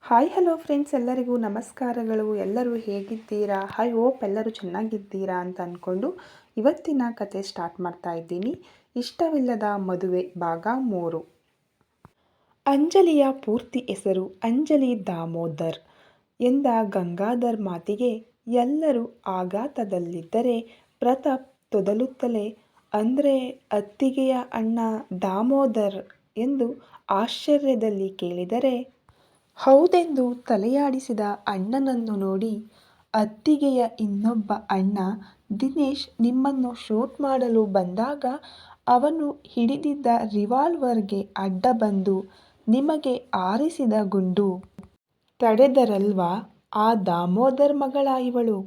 Hi hello friends, ಎಲ್ಲರಿಗೂ ನಮಸ್ಕಾರಗಳು. ಎಲ್ಲರೂ ಹೇಗಿದ್ದೀರಾ? ಐ ಹೋಪ್ ಎಲ್ಲರೂ ಚೆನ್ನಾಗಿದ್ದೀರಾ ಅಂತ ಅಂದ್ಕೊಂಡು ಇವತ್ತಿನ ಕತೆ ಸ್ಟಾರ್ಟ್ ಮಾಡ್ತಾ ಇದ್ದೀನಿ. ಇಷ್ಟವಿಲ್ಲದ ಮದುವೆ ಭಾಗ 3. ಅಂಜಲಿಯ ಪೂರ್ತಿ ಹೆಸರು ಅಂಜಲಿ ದಾಮೋದರ್ ಎಂದ ಗಂಗಾಧರ್ ಮಾತಿಗೆ ಎಲ್ಲರೂ ಆಘಾತದಲ್ಲಿದ್ದರೆ ಪ್ರತಾಪ್ ತೊದಲುತ್ತಲೇ, ಅಂದರೆ ಅತ್ತಿಗೆಯ ಅಣ್ಣ ದಾಮೋದರ್ ಎಂದು ಆಶ್ಚರ್ಯದಲ್ಲಿ ಕೇಳಿದರೆ, ಹೌದೆಂದು ತಲೆಯಾಡಿಸಿದ ಅಣ್ಣನನ್ನು ನೋಡಿ, ಅತ್ತಿಗೆಯ ಇನ್ನೊಬ್ಬ ಅಣ್ಣ ದಿನೇಶ್ ನಿಮ್ಮನ್ನು ಶೂಟ್ ಮಾಡಲು ಬಂದಾಗ ಅವನು ಹಿಡಿದಿದ್ದ ರಿವಾಲ್ವರ್ಗೆ ಅಡ್ಡ ಬಂದು ನಿಮಗೆ ಹಾರಿಸಿದ ಗುಂಡು ತಡೆದರಲ್ವಾ, ಆ ದಾಮೋದರ್ ಮಗಳ ಇವಳು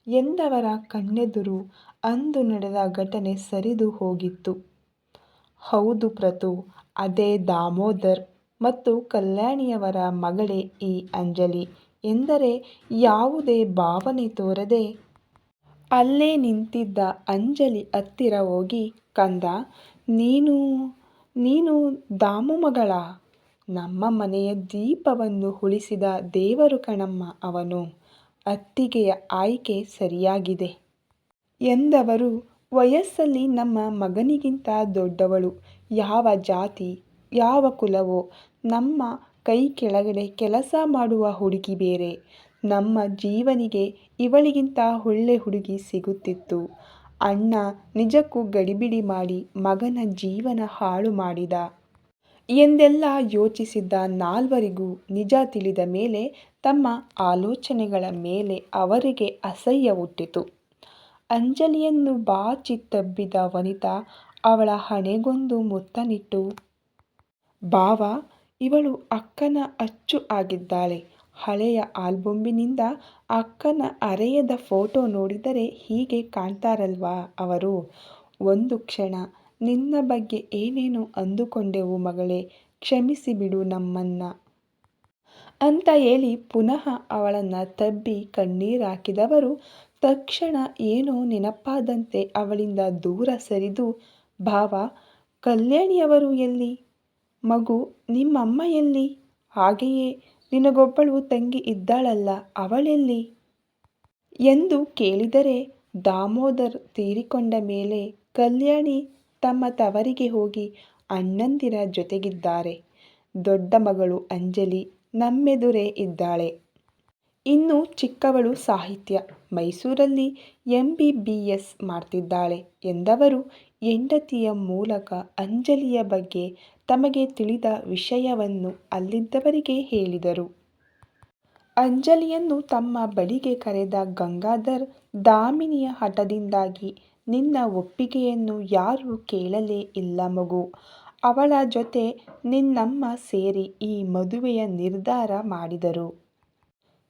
ಎಂದವರ ಕಣ್ಣೆದುರು ಅಂದು ನಡೆದ ಘಟನೆ ಸರಿದು ಹೋಗಿತ್ತು. ಹೌದು ಪ್ರತು, ಅದೇ ದಾಮೋದರ್ ಮತ್ತು ಕಲ್ಯಾಣಿಯವರ ಮಗಳೇ ಈ ಅಂಜಲಿ ಎಂದರೆ ಯಾವುದೇ ಭಾವನೆ ತೋರದೆ ಅಲ್ಲೇ ನಿಂತಿದ್ದ ಅಂಜಲಿ ಹತ್ತಿರ ಹೋಗಿ, ಕಂದ, ನೀನು ದಾಮು ಮಗಳಾ? ನಮ್ಮ ಮನೆಯ ದೀಪವನ್ನು ಉಳಿಸಿದ ದೇವರು ಕಣಮ್ಮ ಅವನು. ಅತ್ತಿಗೆಯ ಆಯ್ಕೆ ಸರಿಯಾಗಿದೆ ಎಂದವರು. ವಯಸ್ಸಲ್ಲಿ ನಮ್ಮ ಮಗನಿಗಿಂತ ದೊಡ್ಡವಳು. ಯಾವ ಜಾತಿ ಯಾವ ಕುಲವೋ, ನಮ್ಮ ಕೈ ಕೆಳಗಡೆ ಕೆಲಸ ಮಾಡುವ ಹುಡುಗಿ ಬೇರೆ. ನಮ್ಮ ಜೀವನಿಗೆ ಇವಳಿಗಿಂತ ಒಳ್ಳೆ ಹುಡುಗಿ ಸಿಗುತ್ತಿತ್ತು. ಅಣ್ಣ ನಿಜಕ್ಕೂ ಗಡಿಬಿಡಿ ಮಾಡಿ ಮಗನ ಜೀವನ ಹಾಳು ಮಾಡಿದ ಎಂದೆಲ್ಲ ಯೋಚಿಸಿದ್ದ ನಾಲ್ವರಿಗೂ ನಿಜ ತಿಳಿದ ಮೇಲೆ ತಮ್ಮ ಆಲೋಚನೆಗಳ ಮೇಲೆ ಅವರಿಗೆ ಅಸಹ್ಯ ಹುಟ್ಟಿತು. ಅಂಜಲಿಯನ್ನು ಬಾಚಿ ತಬ್ಬಿದ ವನಿತಾ ಅವಳ ಹಣೆಗೊಂದು ಮುತ್ತನ್ನಿಟ್ಟು, ಭಾವ, ಇವಳು ಅಕ್ಕನ ಅಚ್ಚು ಆಗಿದ್ದಾಳೆ. ಹಳೆಯ ಆಲ್ಬಮ್ನಿಂದ ಅಕ್ಕನ ಹರೆಯದ ಫೋಟೋ ನೋಡಿದರೆ ಹೀಗೆ ಕಾಣ್ತಾರಲ್ವಾ ಅವರು. ಒಂದು ಕ್ಷಣ ನಿನ್ನ ಬಗ್ಗೆ ಏನೇನೋ ಅಂದುಕೊಂಡೆವು ಮಗಳೇ, ಕ್ಷಮಿಸಿಬಿಡು ನಮ್ಮನ್ನ ಅಂತ ಹೇಳಿ ಪುನಃ ಅವಳನ್ನು ತಬ್ಬಿ ಕಣ್ಣೀರಾಕಿದವರು ತಕ್ಷಣ ಏನೋ ನೆನಪಾದಂತೆ ಅವಳಿಂದ ದೂರ ಸರಿದು, ಭಾವ, ಕಲ್ಯಾಣಿಯವರು ಎಲ್ಲಿ? ಮಗು, ನಿಮ್ಮಮ್ಮ ಎಲ್ಲಿ? ಹಾಗೆಯೇ ನಿನಗೊಬ್ಬಳು ತಂಗಿ ಇದ್ದಾಳಲ್ಲ, ಅವಳೆಲ್ಲಿ? ಎಂದು ಕೇಳಿದರೆ, ದಾಮೋದರ್ ತೀರಿಕೊಂಡ ಮೇಲೆ ಕಲ್ಯಾಣಿ ತಮ್ಮ ತವರಿಗೆ ಹೋಗಿ ಅಣ್ಣಂದಿರ ಜೊತೆಗಿದ್ದಾರೆ. ದೊಡ್ಡ ಮಗಳು ಅಂಜಲಿ ನಮ್ಮೆದುರೇ ಇದ್ದಾಳೆ. ಇನ್ನು ಚಿಕ್ಕವಳು ಸಾಹಿತ್ಯ ಮೈಸೂರಲ್ಲಿ MBBS ಮಾಡ್ತಿದ್ದಾಳೆ ಎಂದವರು ಹೆಂಡತಿಯ ಮೂಲಕ ಅಂಜಲಿಯ ಬಗ್ಗೆ ತಮಗೆ ತಿಳಿದ ವಿಷಯವನ್ನು ಅಲ್ಲಿದ್ದವರಿಗೆ ಹೇಳಿದರು. ಅಂಜಲಿಯನ್ನು ತಮ್ಮ ಬಳಿಗೆ ಕರೆದ ಗಂಗಾಧರ್, ದಾಮಿನಿಯ ಹಠದಿಂದಾಗಿ ನಿನ್ನ ಒಪ್ಪಿಗೆಯನ್ನು ಯಾರೂ ಕೇಳಲೇ ಇಲ್ಲ ಮಗು. ಅವಳ ಜೊತೆ ನಿನ್ನಮ್ಮ ಸೇರಿ ಈ ಮದುವೆಯ ನಿರ್ಧಾರ ಮಾಡಿದರು.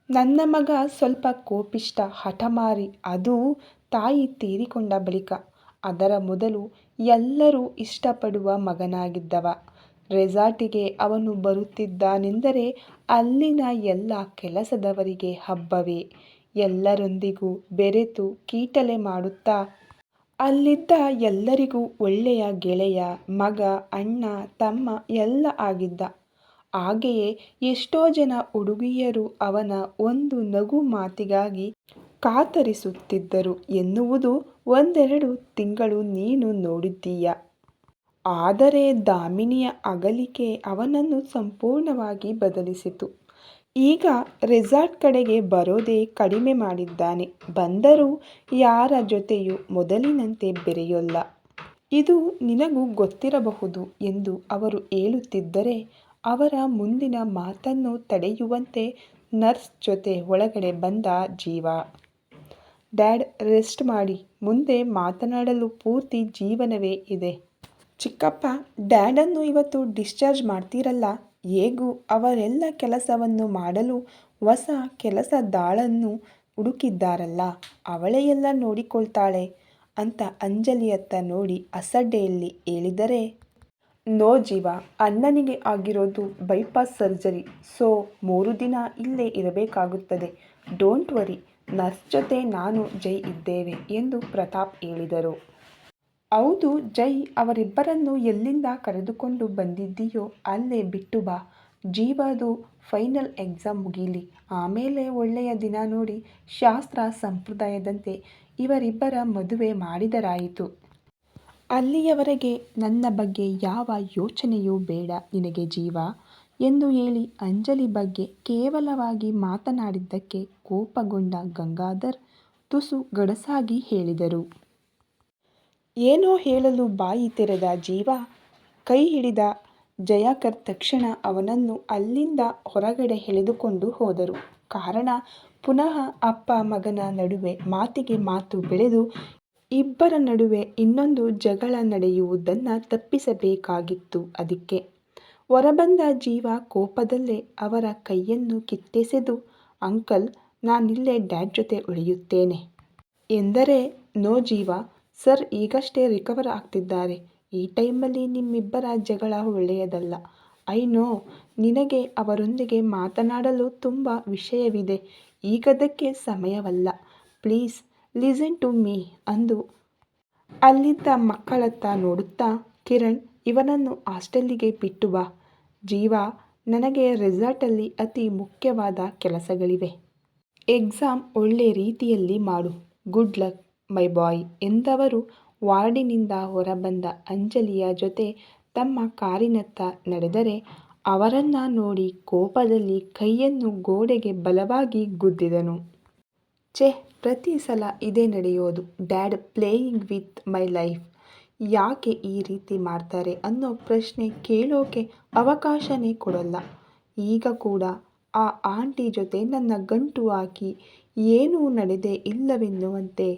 ನನ್ನ ಮಗ ಸ್ವಲ್ಪ ಕೋಪಿಷ್ಠ, ಹಠಮಾರಿ. ಅದೂ ತಾಯಿ ತೀರಿಕೊಂಡ ಬಳಿಕ. ಅದರ ಮೊದಲು ಎಲ್ಲರೂ ಇಷ್ಟಪಡುವ ಮಗನಾಗಿದ್ದವ. ರೆಸಾರ್ಟಿಗೆ ಅವನು ಬರುತ್ತಿದ್ದಾನೆಂದರೆ ಅಲ್ಲಿನ ಎಲ್ಲ ಕೆಲಸದವರಿಗೆ ಹಬ್ಬವೇ. ಎಲ್ಲರೊಂದಿಗೂ ಬೆರೆತು ಕೀಟಲೆ ಮಾಡುತ್ತಾ ಅಲ್ಲಿದ್ದ ಎಲ್ಲರಿಗೂ ಒಳ್ಳೆಯ ಗೆಳೆಯ, ಮಗ, ಅಣ್ಣ, ತಮ್ಮ ಎಲ್ಲ ಆಗಿದ್ದ. ಹಾಗೆಯೇ ಎಷ್ಟೋ ಜನ ಹುಡುಗಿಯರು ಅವನ ಒಂದು ನಗು ಮಾತಿಗಾಗಿ ಕಾತರಿಸುತ್ತಿದ್ದರು ಎನ್ನುವುದು ಒಂದೆರಡು ತಿಂಗಳು ನೀನು ನೋಡಿದ್ದೀಯ. ಆದರೆ ದಾಮಿನಿಯ ಅಗಲಿಕೆ ಅವನನ್ನು ಸಂಪೂರ್ಣವಾಗಿ ಬದಲಿಸಿತು. ಈಗ ರೆಸಾರ್ಟ್ ಕಡೆಗೆ ಬರೋದೇ ಕಡಿಮೆ ಮಾಡಿದ್ದಾನೆ. ಬಂದರೂ ಯಾರ ಜೊತೆಯೂ ಮೊದಲಿನಂತೆ ಬೆರೆಯೋಲ್ಲ. ಇದು ನಿನಗೂ ಗೊತ್ತಿರಬಹುದು ಎಂದು ಅವರು ಹೇಳುತ್ತಿದ್ದರೆ ಅವರ ಮುಂದಿನ ಮಾತನ್ನು ತಡೆಯುವಂತೆ ನರ್ಸ್ ಜೊತೆ ಒಳಗಡೆ ಬಂದ ಜೀವ. ಡ್ಯಾಡ್, ರೆಸ್ಟ್ ಮಾಡಿ, ಮುಂದೆ ಮಾತನಾಡಲು ಪೂರ್ತಿ ಜೀವನವೇ ಇದೆ. ಚಿಕ್ಕಪ್ಪ, ಡ್ಯಾಡನ್ನು ಇವತ್ತು ಡಿಸ್ಚಾರ್ಜ್ ಮಾಡ್ತೀರಲ್ಲ, ಹೇಗೂ ಅವರೆಲ್ಲ ಕೆಲಸವನ್ನು ಮಾಡಲು ಹೊಸ ಕೆಲಸದಾಳನ್ನು ಹುಡುಕಿದ್ದಾರಲ್ಲ, ಅವಳೇ ಎಲ್ಲ ನೋಡಿಕೊಳ್ತಾಳೆ ಅಂತ ಅಂಜಲಿಯತ್ತ ನೋಡಿ ಅಸಡ್ಡೆಯಲ್ಲಿ ಹೇಳಿದರೆ, ನೋ ಜೀವ, ಅಣ್ಣನಿಗೆ ಆಗಿರೋದು ಬೈಪಾಸ್ ಸರ್ಜರಿ. ಸೊ 3 ದಿನ ಇಲ್ಲೇ ಇರಬೇಕಾಗುತ್ತದೆ. ಡೋಂಟ್ ವರಿ, ನರ್ಸ್ ಜೊತೆ ನಾನು ಜೈ ಇದ್ದೇವೆ ಎಂದು ಪ್ರತಾಪ್ ಹೇಳಿದರು. ಹೌದು ಜೈ, ಅವರಿಬ್ಬರನ್ನು ಎಲ್ಲಿಂದ ಕರೆದುಕೊಂಡು ಬಂದಿದ್ದೀಯೋ ಅಲ್ಲೇ ಬಿಟ್ಟು ಬಾ. ಜೀವದು ಫೈನಲ್ ಎಕ್ಸಾಮ್ ಮುಗೀಲಿ, ಆಮೇಲೆ ಒಳ್ಳೆಯ ದಿನ ನೋಡಿ ಶಾಸ್ತ್ರ ಸಂಪ್ರದಾಯದಂತೆ ಇವರಿಬ್ಬರ ಮದುವೆ ಮಾಡಿದರಾಯಿತು. ಅಲ್ಲಿಯವರೆಗೆ ನನ್ನ ಬಗ್ಗೆ ಯಾವ ಯೋಚನೆಯೂ ಬೇಡ ನಿನಗೆ ಜೀವ ಎಂದು ಹೇಳಿ ಅಂಜಲಿ ಬಗ್ಗೆ ಕೇವಲವಾಗಿ ಮಾತನಾಡಿದ್ದಕ್ಕೆ ಕೋಪಗೊಂಡ ಗಂಗಾಧರ್ ತುಸು ಗಡಸಾಗಿ ಹೇಳಿದರು. ಏನೋ ಹೇಳಲು ಬಾಯಿ ತೆರೆದ ಜೀವ ಕೈ ಹಿಡಿದ ಜಯಾಕರ್ ತಕ್ಷಣ ಅವನನ್ನು ಅಲ್ಲಿಂದ ಹೊರಗಡೆ ಎಳೆದುಕೊಂಡು ಹೋದರು. ಕಾರಣ ಪುನಃ ಅಪ್ಪ ಮಗನ ನಡುವೆ ಮಾತಿಗೆ ಮಾತು ಬೆಳೆದು ಇಬ್ಬರ ನಡುವೆ ಇನ್ನೊಂದು ಜಗಳ ನಡೆಯುವುದನ್ನು ತಪ್ಪಿಸಬೇಕಾಗಿತ್ತು. ಅದಕ್ಕೆ ಹೊರಬಂದ ಜೀವ ಕೋಪದಲ್ಲೇ ಅವರ ಕೈಯನ್ನು ಕಿತ್ತೆಸೆದು, ಅಂಕಲ್, ನಾನಿಲ್ಲೇ ಡ್ಯಾಡ್ ಜೊತೆ ಉಳಿಯುತ್ತೇನೆ ಎಂದರೆ, ನೋ ಜೀವ, ಸರ್ ಈಗಷ್ಟೇ ರಿಕವರ್ ಆಗ್ತಿದ್ದಾರೆ. ಈ ಟೈಮಲ್ಲಿ ನಿಮ್ಮಿಬ್ಬರ ಜಗಳ ಒಳ್ಳೆಯದಲ್ಲ. ಐ ನೋ ನಿನಗೆ ಅವರೊಂದಿಗೆ ಮಾತನಾಡಲು ತುಂಬ ವಿಷಯವಿದೆ. ಈಗದಕ್ಕೆ ಸಮಯವಲ್ಲ. ಪ್ಲೀಸ್ ಲಿಸನ್ ಟು ಮೀ ಅಂದು ಅಲ್ಲಿದ್ದ ಮಕ್ಕಳತ್ತ ನೋಡುತ್ತಾ, ಕಿರಣ್, ಇವನನ್ನು ಹಾಸ್ಟೆಲ್ಲಿಗೆ ಬಿಟ್ಟು ಬಾ. ಜೀವ, ನನಗೆ ರೆಸಾರ್ಟಲ್ಲಿ ಅತಿ ಮುಖ್ಯವಾದ ಕೆಲಸಗಳಿವೆ. ಎಕ್ಸಾಮ್ ಒಳ್ಳೆ ರೀತಿಯಲ್ಲಿ ಮಾಡು. ಗುಡ್ ಲಕ್ ಮೈ ಬಾಯ್ ಎಂದವರು ವಾರ್ಡಿನಿಂದ ಹೊರಬಂದ ಅಂಜಲಿಯ ಜೊತೆ ತಮ್ಮ ಕಾರಿನತ್ತ ನಡೆದರೆ, ಅವರನ್ನ ನೋಡಿ ಕೋಪದಲ್ಲಿ ಕೈಯನ್ನು ಗೋಡೆಗೆ ಬಲವಾಗಿ ಗುದ್ದಿದನು. ಛೆ, ಪ್ರತಿ ಸಲ ಇದೇ ನಡೆಯೋದು. Dad playing with my life. ಯಾಕೆ ಈ ರೀತಿ ಮಾಡ್ತಾರೆ ಅನ್ನೋ ಪ್ರಶ್ನೆ ಕೇಳೋಕೆ ಅವಕಾಶನೇ ಕೊಡೋಲ್ಲ. ಈಗ ಕೂಡ ಆ ಆಂಟಿ ಜೊತೆ ನನ್ನ ಗಂಟು ಹಾಕಿ ಏನೂ ನಡೆದೇ ಇಲ್ಲವೆನ್ನುವಂತೆ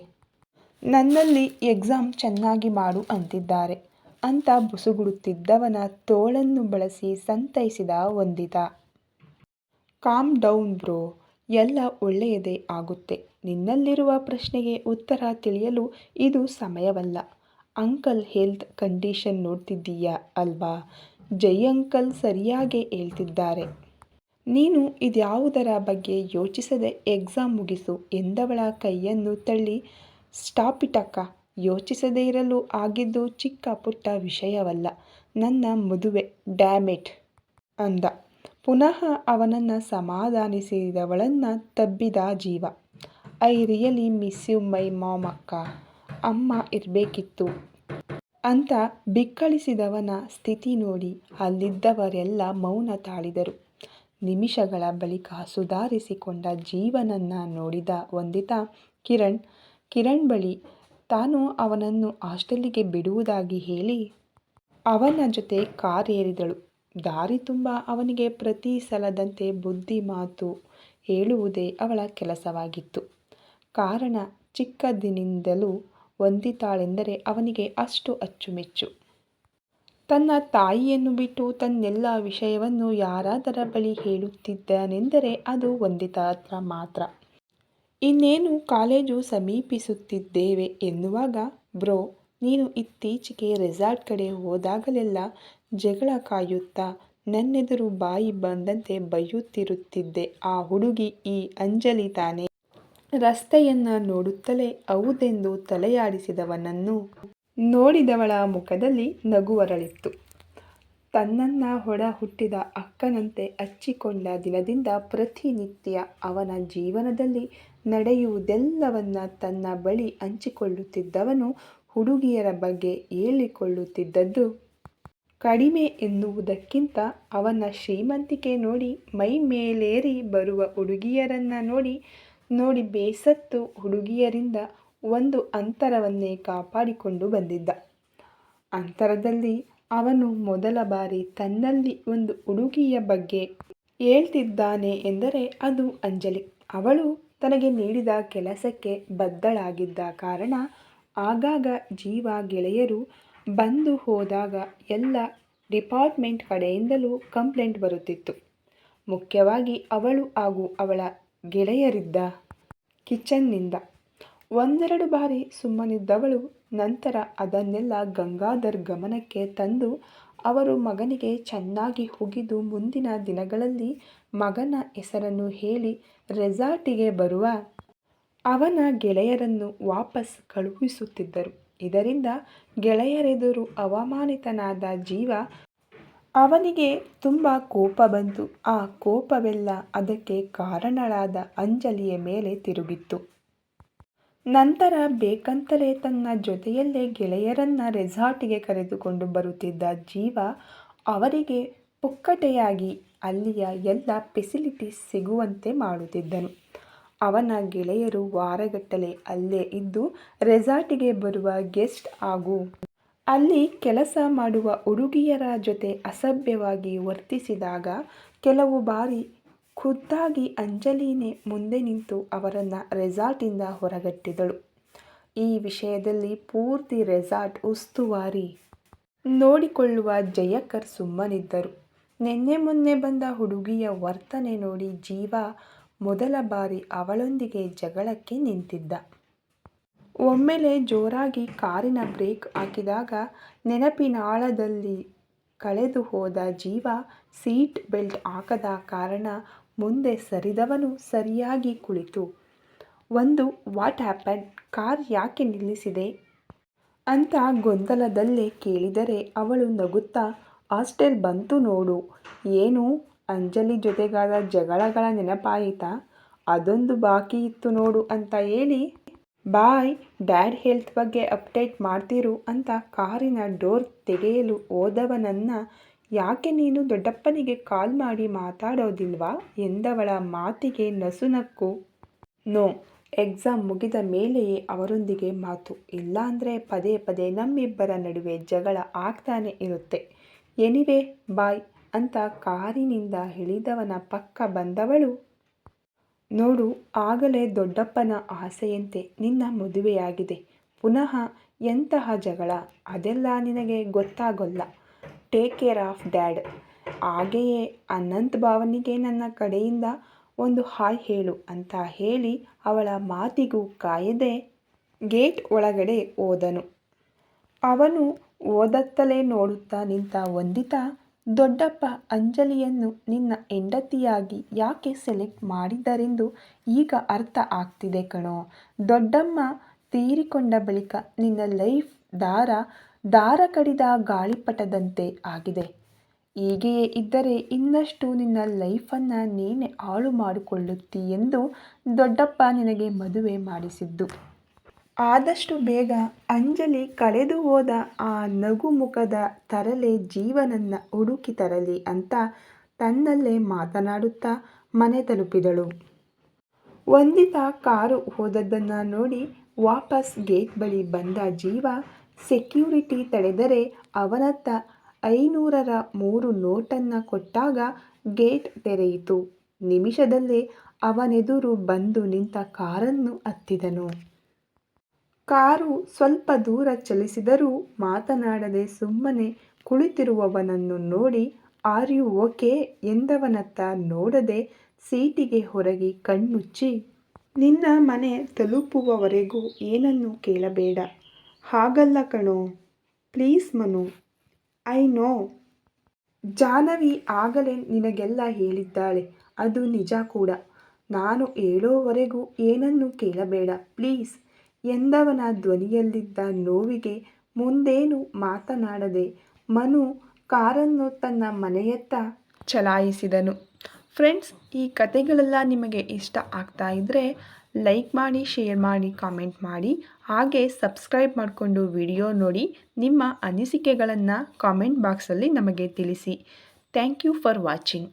ನನ್ನಲ್ಲಿ ಎಕ್ಸಾಮ್ ಚೆನ್ನಾಗಿ ಮಾಡು ಅಂತಿದ್ದಾರೆ ಅಂತ ಬುಸುಗುಡುತ್ತಿದ್ದವನ ತೋಳನ್ನು ಬಳಸಿ ಸಂತೈಸಿದ ವಂದಿತಾ. ಕಾಮ್ ಡೌನ್ ಬ್ರೋ, ಎಲ್ಲ ಒಳ್ಳೆಯದೇ ಆಗುತ್ತೆ. ನಿನ್ನಲ್ಲಿರುವ ಪ್ರಶ್ನೆಗೆ ಉತ್ತರ ತಿಳಿಯಲು ಇದು ಸಮಯವಲ್ಲ. ಅಂಕಲ್ ಹೆಲ್ತ್ ಕಂಡೀಷನ್ ನೋಡ್ತಿದ್ದೀಯ ಅಲ್ವಾ? ಜೈ ಅಂಕಲ್ ಸರಿಯಾಗೇ ಹೇಳ್ತಿದ್ದಾರೆ. ನೀನು ಇದ್ಯಾವುದರ ಬಗ್ಗೆ ಯೋಚಿಸದೆ ಎಕ್ಸಾಮ್ ಮುಗಿಸು ಎಂದವಳ ಕೈಯನ್ನು ತಳ್ಳಿ, ಸ್ಟಾಪ್ ಇಟ್ ಅಕ್ಕ, ಯೋಚಿಸದೇ ಇರಲು ಆಗಿದ್ದು ಚಿಕ್ಕ ಪುಟ್ಟ ವಿಷಯವಲ್ಲ, ನನ್ನ ಮದುವೆ, ಡ್ಯಾಮೆಟ್ ಅಂದ. ಪುನಃ ಅವನನ್ನು ಸಮಾಧಾನಿಸಿದವಳನ್ನ ತಬ್ಬಿದ ಜೀವ. I really miss you my mom ಅಕ್ಕ, ಅಮ್ಮ ಇರಬೇಕಿತ್ತು ಅಂತ ಬಿಕ್ಕಳಿಸಿದವನ ಸ್ಥಿತಿ ನೋಡಿ ಅಲ್ಲಿದ್ದವರೆಲ್ಲ ಮೌನ ತಾಳಿದರು. ನಿಮಿಷಗಳ ಬಳಿಕ ಸುಧಾರಿಸಿಕೊಂಡ ಜೀವನನ್ನ ನೋಡಿದ ವಂದಿತಾ ಕಿರಣ್ ಬಳಿ ತಾನು ಅವನನ್ನು ಹಾಸ್ಟೆಲ್ಲಿಗೆ ಬಿಡುವುದಾಗಿ ಹೇಳಿ ಅವನ ಜೊತೆ ಕಾರ್ ಏರಿದಳು. ದಾರಿ ತುಂಬ ಅವನಿಗೆ ಪ್ರತಿ ಸಲದಂತೆ ಬುದ್ಧಿ ಮಾತು ಹೇಳುವುದೇ ಅವಳ ಕೆಲಸವಾಗಿತ್ತು. ಕಾರಣ ಚಿಕ್ಕಂದಿನಿಂದಲೂ ವಂದಿತಾಳೆಂದರೆ ಅವನಿಗೆ ಅಷ್ಟು ಅಚ್ಚುಮೆಚ್ಚು. ತನ್ನ ತಾಯಿಯನ್ನು ಬಿಟ್ಟು ತನ್ನೆಲ್ಲ ವಿಷಯವನ್ನು ಯಾರಾದರ ಬಳಿ ಹೇಳುತ್ತಿದ್ದನೆಂದರೆ ಅದು ವಂದಿತಾ ಹತ್ರ ಮಾತ್ರ. ಇನ್ನೇನು ಕಾಲೇಜು ಸಮೀಪಿಸುತ್ತಿದ್ದೇವೆ ಎನ್ನುವಾಗ, ಬ್ರೋ, ನೀನು ಇತ್ತೀಚೆಗೆ ರೆಸಾರ್ಟ್ ಕಡೆ ಹೋದಾಗಲೆಲ್ಲ ಜಗಳ ಕಾಯುತ್ತಾ ನನ್ನೆದುರು ಬಾಯಿ ಬಂದಂತೆ ಬೈಯುತ್ತಿರುತ್ತಿದ್ದೆ, ಆ ಹುಡುಗಿ ಈ ಅಂಜಲಿ ತಾನೇ? ರಸ್ತೆಯನ್ನ ನೋಡುತ್ತಲೇ ಹೌದೆಂದು ತಲೆಯಾಡಿಸಿದವನನ್ನು ನೋಡಿದವಳ ಮುಖದಲ್ಲಿ ನಗು ಅರಳಿತ್ತು. ತನ್ನನ್ನ ಒಡ ಹುಟ್ಟಿದ ಅಕ್ಕನಂತೆ ಹಚ್ಚಿಕೊಂಡ ದಿನದಿಂದ ಪ್ರತಿನಿತ್ಯ ಅವನ ಜೀವನದಲ್ಲಿ ನಡೆಯುವುದೆಲ್ಲವನ್ನ ತನ್ನ ಬಳಿ ಹಂಚಿಕೊಳ್ಳುತ್ತಿದ್ದವನು ಹುಡುಗಿಯರ ಬಗ್ಗೆ ಹೇಳಿಕೊಳ್ಳುತ್ತಿದ್ದದ್ದು ಕಡಿಮೆ ಎನ್ನುವುದಕ್ಕಿಂತ ಅವನ ಶ್ರೀಮಂತಿಕೆ ನೋಡಿ ಮೈ ಮೇಲೇರಿ ಬರುವ ಹುಡುಗಿಯರನ್ನ ನೋಡಿ ಬೇಸತ್ತು ಹುಡುಗಿಯರಿಂದ ಒಂದು ಅಂತರವನ್ನೇ ಕಾಪಾಡಿಕೊಂಡು ಬಂದಿದ್ದ. ಅಂತರದಲ್ಲಿ ಅವನು ಮೊದಲ ಬಾರಿ ತನ್ನಲ್ಲಿ ಒಂದು ಹುಡುಗಿಯ ಬಗ್ಗೆ ಹೇಳ್ತಿದ್ದಾನೆ ಎಂದರೆ ಅದು ಅಂಜಲಿ. ಅವಳು ತನಗೆ ನೀಡಿದ ಕೆಲಸಕ್ಕೆ ಬದ್ಧಳಾಗಿದ್ದ ಕಾರಣ ಆಗಾಗ ಜೀವ ಗೆಳೆಯರು ಬಂದು ಹೋದಾಗ ಎಲ್ಲ ಡಿಪಾರ್ಟ್ಮೆಂಟ್ ಕಡೆಯಿಂದಲೂ ಕಂಪ್ಲೇಂಟ್ ಬರುತ್ತಿತ್ತು. ಮುಖ್ಯವಾಗಿ ಅವಳು ಹಾಗೂ ಅವಳ ಗೆಳೆಯರಿದ್ದ ಕಿಚನ್ನಿಂದ. ಒಂದೆರಡು ಬಾರಿ ಸುಮ್ಮನಿದ್ದವಳು ನಂತರ ಅದನ್ನೆಲ್ಲ ಗಂಗಾಧರ್ ಗಮನಕ್ಕೆ ತಂದು ಅವರು ಮಗನಿಗೆ ಚೆನ್ನಾಗಿ ಹುಗಿದು ಮುಂದಿನ ದಿನಗಳಲ್ಲಿ ಮಗನ ಹೆಸರನ್ನು ಹೇಳಿ ರೆಸಾರ್ಟಿಗೆ ಬರುವ ಅವನ ಗೆಳೆಯರನ್ನು ವಾಪಸ್ ಕಳುಹಿಸುತ್ತಿದ್ದರು. ಇದರಿಂದ ಗೆಳೆಯರೆದುರು ಅವಮಾನಿತನಾದ ಜೀವ ಅವನಿಗೆ ತುಂಬ ಕೋಪ ಬಂತು. ಆ ಕೋಪವೆಲ್ಲ ಅದಕ್ಕೆ ಕಾರಣಳಾದ ಅಂಜಲಿಯ ಮೇಲೆ ತಿರುಗಿತ್ತು. ನಂತರ ಬೇಕಂತಲೇ ತನ್ನ ಜೊತೆಯಲ್ಲೇ ಗೆಳೆಯರನ್ನ ರೆಸಾರ್ಟಿಗೆ ಕರೆದುಕೊಂಡು ಬರುತ್ತಿದ್ದ ಜೀವ ಅವರಿಗೆ ಪುಕ್ಕಟೆಯಾಗಿ ಅಲ್ಲಿಯ ಎಲ್ಲ ಫೆಸಿಲಿಟೀಸ್ ಸಿಗುವಂತೆ ಮಾಡುತ್ತಿದ್ದನು. ಅವನ ಗೆಳೆಯರು ವಾರಗಟ್ಟಲೆ ಅಲ್ಲೇ ಇದ್ದು ರೆಸಾರ್ಟಿಗೆ ಬರುವ ಗೆಸ್ಟ್ ಹಾಗೂ ಅಲ್ಲಿ ಕೆಲಸ ಮಾಡುವ ಹುಡುಗಿಯರ ಜೊತೆ ಅಸಭ್ಯವಾಗಿ ವರ್ತಿಸಿದಾಗ ಕೆಲವು ಬಾರಿ ಖುದ್ದಾಗಿ ಅಂಜಲಿನೇ ಮುಂದೆ ನಿಂತು ಅವರನ್ನು ರೆಸಾರ್ಟಿಂದ ಹೊರಗಟ್ಟಿದಳು. ಈ ವಿಷಯದಲ್ಲಿ ಪೂರ್ತಿ ರೆಸಾರ್ಟ್ ಉಸ್ತುವಾರಿ ನೋಡಿಕೊಳ್ಳುವ ಜಯಕರ್ ಸುಮ್ಮನಿದ್ದರು. ನಿನ್ನೆ ಮೊನ್ನೆ ಬಂದ ಹುಡುಗಿಯ ವರ್ತನೆ ನೋಡಿ ಜೀವ ಮೊದಲ ಬಾರಿ ಅವಳೊಂದಿಗೆ ಜಗಳಕ್ಕೆ ನಿಂತಿದ್ದ. ಒಮ್ಮೆಲೆ ಜೋರಾಗಿ ಕಾರಿನ ಬ್ರೇಕ್ ಹಾಕಿದಾಗ ನೆನಪಿನಾಳದಲ್ಲಿ ಕಳೆದು ಹೋದ ಜೀವ ಸೀಟ್ ಬೆಲ್ಟ್ ಹಾಕದ ಕಾರಣ ಮುಂದೆ ಸರಿದವನು ಸರಿಯಾಗಿ ಕುಳಿತು ಒಂದು ವಾಟ್ ಹ್ಯಾಪನ್, ಕಾರ್ ಯಾಕೆ ನಿಲ್ಲಿಸಿದೆ ಅಂತ ಗೊಂದಲದಲ್ಲೇ ಕೇಳಿದರೆ ಅವಳು ನಗುತ್ತಾ ಹಾಸ್ಟೆಲ್ ಬಂತು ನೋಡು. ಏನು ಅಂಜಲಿ ಜೊತೆಗಾದ ಜಗಳಗಳ ನೆನಪಾಯಿತಾ? ಅದೊಂದು ಬಾಕಿ ಇತ್ತು ನೋಡು ಅಂತ ಹೇಳಿ ಬಾಯ್ ಡ್ಯಾಡ್ ಹೆಲ್ತ್ ಬಗ್ಗೆ ಅಪ್ಡೇಟ್ ಮಾಡ್ತಿರು ಅಂತ ಕಾರಿನ ಡೋರ್ ತೆಗೆಯಲು ಹೋದವನನ್ನ ಯಾಕೆ ನೀನು ದೊಡ್ಡಪ್ಪನಿಗೆ ಕಾಲ್ ಮಾಡಿ ಮಾತಾಡೋದಿಲ್ವಾ ಎಂದವಳ ಮಾತಿಗೆ ನಸುನಕ್ಕು ನೋ, ಎಕ್ಸಾಮ್ ಮುಗಿದ ಮೇಲೆಯೇ ಅವರೊಂದಿಗೆ ಮಾತು, ಇಲ್ಲಾಂದರೆ ಪದೇ ಪದೇ ನಮ್ಮಿಬ್ಬರ ನಡುವೆ ಜಗಳ ಆಗ್ತಾನೆ ಇರುತ್ತೆ. ಎನಿವೇ ಬಾಯ್ ಅಂತ ಕಾರಿನಿಂದ ಇಳಿದವನ ಪಕ್ಕ ಬಂದವಳು, ನೋಡು ಆಗಲೇ ದೊಡ್ಡಪ್ಪನ ಆಸೆಯಂತೆ ನಿನ್ನ ಮದುವೆಯಾಗಿದೆ. ಪುನಃ ಎಂತಹ ಜಗಳ ಅದೆಲ್ಲ ನಿನಗೆ ಗೊತ್ತಾಗೋಲ್ಲ. Take care of dad. ಹಾಗೆಯೇ ಅನಂತ್ ಭಾವನಿಗೆ ನನ್ನ ಕಡೆಯಿಂದ ಒಂದು ಹಾಯ್ ಹೇಳು ಅಂತ ಹೇಳಿ ಅವಳ ಮಾತಿಗೂ ಕಾಯದೆ ಗೇಟ್ ಒಳಗಡೆ ಹೋದನು. ಅವನು ಓದತ್ತಲೇ ನೋಡುತ್ತಾ ನಿಂತ ವಂದಿತಾ, ದೊಡ್ಡಪ್ಪ ಅಂಜಲಿಯನ್ನು ನಿನ್ನ ಹೆಂಡತಿಯಾಗಿ ಯಾಕೆ ಸೆಲೆಕ್ಟ್ ಮಾಡಿದರೆಂದು ಈಗ ಅರ್ಥ ಆಗ್ತಿದೆ ಕಣೋ. ದೊಡ್ಡಮ್ಮ ತೀರಿಕೊಂಡ ಬಳಿಕ ನಿನ್ನ ಲೈಫ್ ದಾರ ಕಡಿದ ಗಾಳಿಪಟದಂತೆ ಆಗಿದೆ. ಹೀಗೆಯೇ ಇದ್ದರೆ ಇನ್ನಷ್ಟು ನಿನ್ನ ಲೈಫನ್ನು ನೀನೇ ಹಾಳು ಮಾಡಿಕೊಳ್ಳುತ್ತಿ ಎಂದು ದೊಡ್ಡಪ್ಪ ನಿನಗೆ ಮದುವೆ ಮಾಡಿಸಿದ್ದು. ಆದಷ್ಟು ಬೇಗ ಅಂಜಲಿ ಕಳೆದು ಹೋದ ಆ ನಗುಮುಖದ ತರಲೆ ಜೀವನನ್ನ ಹುಡುಕಿ ತರಲಿ ಅಂತ ತನ್ನಲ್ಲೇ ಮಾತನಾಡುತ್ತಾ ಮನೆ ತಲುಪಿದಳು. ವಂದಿತಾ ಕಾರು ಹೋದದ್ದನ್ನು ನೋಡಿ ವಾಪಸ್ ಗೇಟ್ ಬಳಿ ಬಂದ ಜೀವ ಸೆಕ್ಯೂರಿಟಿ ತಡೆದರೆ ಅವನತ್ತ 500ರ 3 ನೋಟನ್ನು ಕೊಟ್ಟಾಗ ಗೇಟ್ ತೆರೆಯಿತು. ನಿಮಿಷದಲ್ಲೇ ಅವನೆದುರು ಬಂದು ನಿಂತ ಕಾರನ್ನು ಹತ್ತಿದನು. ಕಾರು ಸ್ವಲ್ಪ ದೂರ ಚಲಿಸಿದರೂ ಮಾತನಾಡದೆ ಸುಮ್ಮನೆ ಕುಳಿತಿರುವವನನ್ನು ನೋಡಿ ಆರ್ ಯು ಓಕೆ ಎಂದವನತ್ತ ನೋಡದೆ ಸೀಟಿಗೆ ಹೊರಗೆ ಕಣ್ಮುಚ್ಚಿ, ನಿನ್ನ ಮನೆ ತಲುಪುವವರೆಗೂ ಏನನ್ನೂ ಕೇಳಬೇಡ. ಹಾಗಲ್ಲ ಕಣೋ, please Manu. I know. Jahnavi ಆಗಲೇ ನಿನಗೆಲ್ಲ ಹೇಳಿದ್ದಾಳೆ, ಅದು ನಿಜ ಕೂಡ. ನಾನು ಹೇಳೋವರೆಗೂ ಏನನ್ನೂ ಕೇಳಬೇಡ ಪ್ಲೀಸ್ ಎಂದವನ ಧ್ವನಿಯಲ್ಲಿದ್ದ ನೋವಿಗೆ ಮುಂದೇನು ಮಾತನಾಡದೆ ಮನು ಕಾರನ್ನು ತನ್ನ ಮನೆಯತ್ತ ಚಲಾಯಿಸಿದನು. ಫ್ರೆಂಡ್ಸ್, ಈ ಕಥೆಗಳೆಲ್ಲ ನಿಮಗೆ ಇಷ್ಟ ಆಗ್ತಾ ಇದ್ದರೆ ಲೈಕ್ ಮಾಡಿ, ಶೇರ್ ಮಾಡಿ, ಕಾಮೆಂಟ್ ಮಾಡಿ, ಹಾಗೆ ಸಬ್ಸ್ಕ್ರೈಬ್ ಮಾಡಿಕೊಂಡು ವಿಡಿಯೋ ನೋಡಿ ನಿಮ್ಮ ಅನಿಸಿಕೆಗಳನ್ನು ಕಾಮೆಂಟ್ ಬಾಕ್ಸಲ್ಲಿ ನಮಗೆ ತಿಳಿಸಿ. Thank you for watching.